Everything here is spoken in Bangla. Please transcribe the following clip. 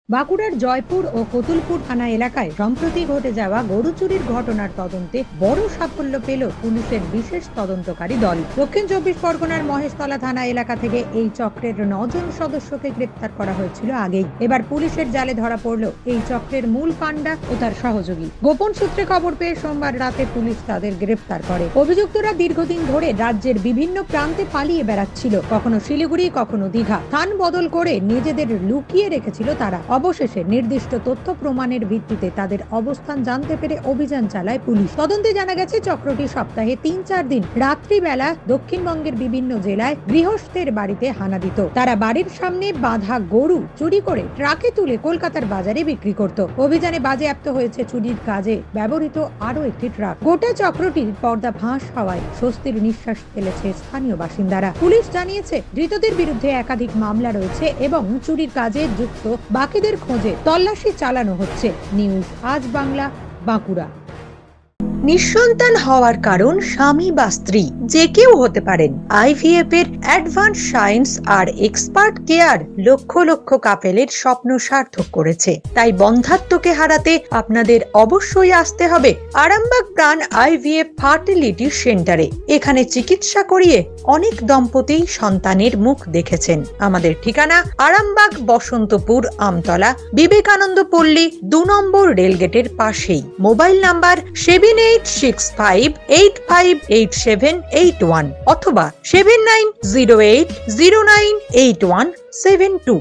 বাঁকুড়ার জয়পুর ও কতুলপুর থানা এলাকায় সম্প্রতি ঘটে যাওয়া গরু চুরির ঘটনার তদন্তে বড় সাফল্য পেল পুলিশের বিশেষ তদন্তকারী দল। দক্ষিণ 24 পরগনার মহেশতলা থানা এলাকা থেকে এই চক্রের 9 জন সদস্যকে গ্রেপ্তার করা হয়েছিল আগেই। এবার পুলিশের জালে ধরা পড়ল এই চক্রের মূল পান্ডা ও তার সহযোগী। গোপন সূত্রে খবর পেয়ে সোমবার রাতে পুলিশ তাদের গ্রেপ্তার করে। অভিযুক্তরা দীর্ঘদিন ধরে রাজ্যের বিভিন্ন প্রান্তে পালিয়ে বেড়াচ্ছিল, কখনো শিলিগুড়ি, কখনো দীঘা। স্থান বদল করে নিজেদের লুকিয়ে রেখেছিল তারা। অবশেষে নির্দিষ্ট তথ্য প্রমাণের ভিত্তিতে তাদের অবস্থান জানতে পেরে অভিযান চালায় পুলিশ। তদন্তে জানা গেছে চক্রটি সপ্তাহে 3-4 দিন রাত্রিবেলা দক্ষিণবঙ্গের বিভিন্ন জেলায় গৃহস্থের বাড়িতে হানা দিত। তারা বাড়ির সামনে বাঁধা গরু চুরি করে ট্রাকে তুলে কলকাতার বাজারে বিক্রি করত। অভিযানে বাজেয়াপ্ত হয়েছে চুরির কাজে ব্যবহৃত আরো একটি ট্রাক। গোটা চক্রটির পর্দা ফাঁস হওয়ায় স্বস্তির নিঃশ্বাস ফেলেছে স্থানীয় বাসিন্দারা। পুলিশ জানিয়েছে ধৃতদের বিরুদ্ধে একাধিক মামলা রয়েছে এবং চুরির কাজে যুক্ত বাকিদের খোঁজে তল্লাশি চালানো হচ্ছে। নিউজ আজ বাংলা, বাঁকুড়া। নিঃসন্তান হওয়ার কারণ স্বামী বা স্ত্রী যে কেউ হতে পারেন। IVF এর অ্যাডভান্স সায়েন্স আর এক্সপার্ট কেয়ার লক্ষ লক্ষ কাপেলের স্বপ্ন সার্থক করেছে। তাই বন্ধাত্বকে হারাতে আপনাদের অবশ্যই আসতে হবে আরামবাগ প্রাণ IVF ফার্টিলিটি সেন্টারে। এখানে চিকিৎসা করিয়ে অনেক দম্পতি সন্তানের মুখ দেখেছেন। আমাদের ঠিকানা আরামবাগ, বসন্তপুর, আমতলা, বিবেকানন্দ পল্লী 2 নম্বর রেলগেটের পাশেই। মোবাইল নাম্বার 7865858781 অথবা 7908098172।